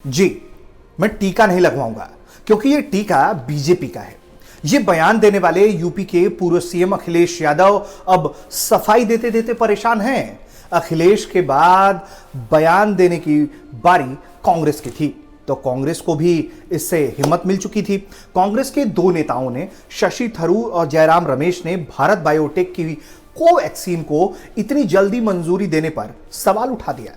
जी, मैं टीका नहीं लगवाऊंगा क्योंकि ये टीका बीजेपी का है। ये बयान देने वाले यूपी के पूर्व सीएम अखिलेश यादव अब सफाई देते देते परेशान हैं। अखिलेश के बाद बयान देने की बारी कांग्रेस की थी, तो कांग्रेस को भी इससे हिम्मत मिल चुकी थी। कांग्रेस के दो नेताओं ने, शशि थरूर और जयराम रमेश ने भारत बायोटेक की कोवैक्सीन को इतनी जल्दी मंजूरी देने पर सवाल उठा दिया,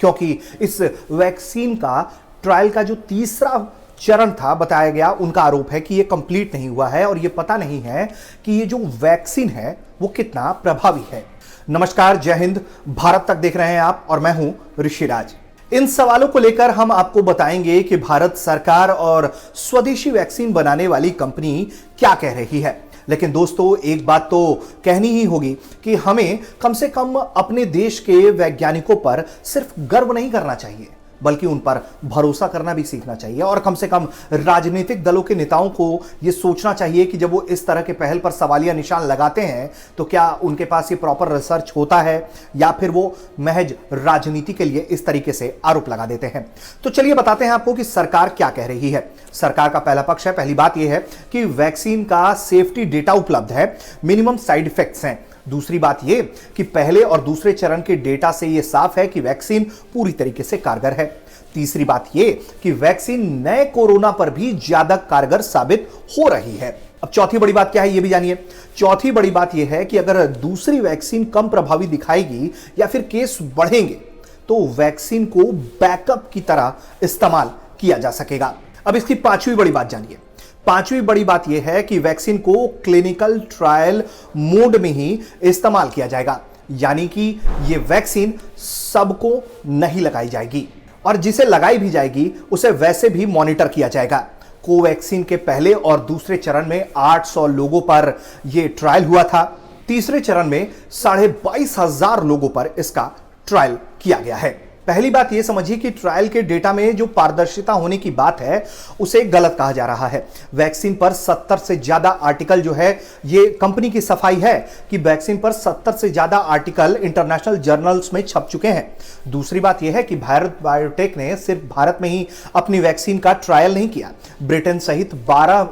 क्योंकि इस वैक्सीन का ट्रायल का जो तीसरा चरण था बताया गया, उनका आरोप है कि यह कंप्लीट नहीं हुआ है और यह पता नहीं है कि ये जो वैक्सीन है वो कितना प्रभावी है। नमस्कार, जय हिंद, भारत तक देख रहे हैं आप और मैं हूं ऋषिराज। इन सवालों को लेकर हम आपको बताएंगे कि भारत सरकार और स्वदेशी वैक्सीन बनाने वाली कंपनी क्या कह रही है। लेकिन दोस्तों, एक बात तो कहनी ही होगी कि हमें कम से कम अपने देश के वैज्ञानिकों पर सिर्फ गर्व नहीं करना चाहिए, बल्कि उन पर भरोसा करना भी सीखना चाहिए। और कम से कम राजनीतिक दलों के नेताओं को यह सोचना चाहिए कि जब वो इस तरह के पहल पर सवालिया निशान लगाते हैं तो क्या उनके पास ये प्रॉपर रिसर्च होता है या फिर वो महज राजनीति के लिए इस तरीके से आरोप लगा देते हैं। तो चलिए बताते हैं आपको कि सरकार क्या कह रही है। सरकार का पहला पक्ष है, पहली बात यह है कि वैक्सीन का सेफ्टी डेटा उपलब्ध है, मिनिमम साइड इफेक्ट्स हैं। दूसरी बात यह कि पहले और दूसरे चरण के डेटा से यह साफ है कि वैक्सीन पूरी तरीके से कारगर है। तीसरी बात यह कि वैक्सीन नए कोरोना पर भी ज्यादा कारगर साबित हो रही है। अब चौथी बड़ी बात क्या है, यह भी जानिए। चौथी बड़ी बात यह है कि अगर दूसरी वैक्सीन कम प्रभावी दिखाएगी या फिर केस बढ़ेंगे तो वैक्सीन को बैकअप की तरह इस्तेमाल किया जा सकेगा। अब इसकी पांचवी बड़ी बात जानिए। पांचवी बड़ी बात यह है कि वैक्सीन को क्लिनिकल ट्रायल मोड में ही इस्तेमाल किया जाएगा, यानी कि यह वैक्सीन सबको नहीं लगाई जाएगी और जिसे लगाई भी जाएगी उसे वैसे भी मॉनिटर किया जाएगा। कोवैक्सीन के पहले और दूसरे चरण में 800 लोगों पर यह ट्रायल हुआ था। तीसरे चरण में 22,500 लोगों पर इसका ट्रायल किया गया है। पहली बात यह समझिए कि ट्रायल के डेटा में जो पारदर्शिता होने की बात है उसे गलत कहा जा रहा है। वैक्सीन पर 70 से ज्यादा आर्टिकल जो है, ये कंपनी की सफाई है कि वैक्सीन पर 70 से ज्यादा आर्टिकल इंटरनेशनल जर्नल्स में छप चुके हैं। दूसरी बात यह है कि भारत बायोटेक ने सिर्फ भारत में ही अपनी वैक्सीन का ट्रायल नहीं किया, ब्रिटेन सहित 12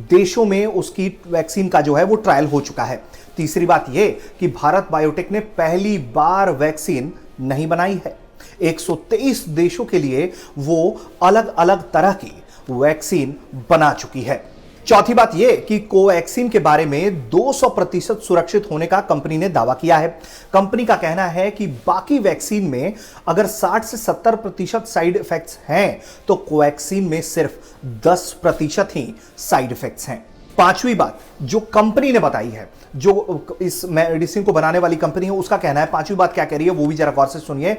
देशों में उसकी वैक्सीन का जो है वो ट्रायल हो चुका है। तीसरी बात यह कि भारत बायोटेक ने पहली बार वैक्सीन नहीं बनाई है, 123 देशों के लिए वो अलग अलग तरह की वैक्सीन बना चुकी है। चौथी बात यह कि कोवैक्सीन के बारे में 200% सुरक्षित होने का कंपनी ने दावा किया है। कंपनी का कहना है कि बाकी वैक्सीन में अगर 60 से 70% साइड इफेक्ट्स हैं तो कोवैक्सीन में सिर्फ 10% ही साइड इफेक्ट्स हैं। पांचवी बात जो कंपनी ने बताई है, जो इस मेडिसिन को बनाने वाली कंपनी है, उसका कहना है, पांचवी बात क्या कह रही है वो भी जरा गौर से सुनिए,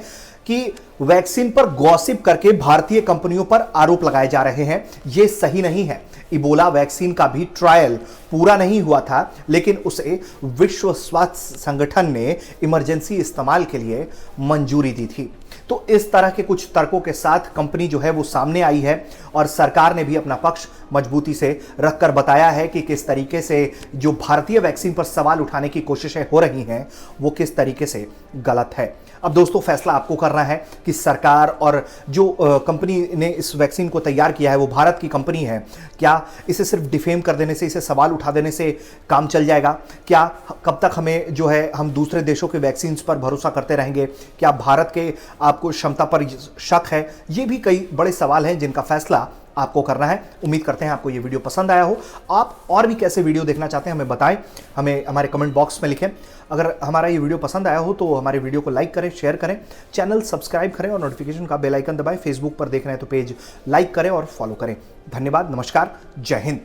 कि वैक्सीन पर गॉसिप करके भारतीय कंपनियों पर आरोप लगाए जा रहे हैं। यह सही नहीं है। इबोला वैक्सीन का भी ट्रायल पूरा नहीं हुआ था, लेकिन उसे विश्व स्वास्थ्य संगठन ने इमरजेंसी इस्तेमाल के लिए मंजूरी दी थी। तो इस तरह के कुछ तर्कों के साथ कंपनी जो है वो सामने आई है और सरकार ने भी अपना पक्ष मजबूती से रखकर बताया है कि किस तरीके से जो भारतीय वैक्सीन पर सवाल उठाने की कोशिशें हो रही हैं वो किस तरीके से गलत है। अब दोस्तों, फैसला आपको करना है कि सरकार और जो कंपनी ने इस वैक्सीन को तैयार किया है वो भारत की कंपनी है, क्या इसे सिर्फ डिफेम कर देने से, इसे सवाल उठा देने से काम चल जाएगा? क्या कब तक हमें जो है हम दूसरे देशों के वैक्सीन पर भरोसा करते रहेंगे? क्या भारत के आपको क्षमता पर शक है? ये भी कई बड़े सवाल हैं जिनका फैसला आपको करना है। उम्मीद करते हैं आपको ये वीडियो पसंद आया हो। आप और भी कैसे वीडियो देखना चाहते हैं हमें बताएं, हमें हमारे कमेंट बॉक्स में लिखें। अगर हमारा ये वीडियो पसंद आया हो तो हमारे वीडियो को लाइक करें, शेयर करें, चैनल सब्सक्राइब करें और नोटिफिकेशन का बेल आइकन दबाएं। फेसबुक पर देख रहे हैं तो पेज लाइक करें और फॉलो करें। धन्यवाद, नमस्कार, जय हिंद।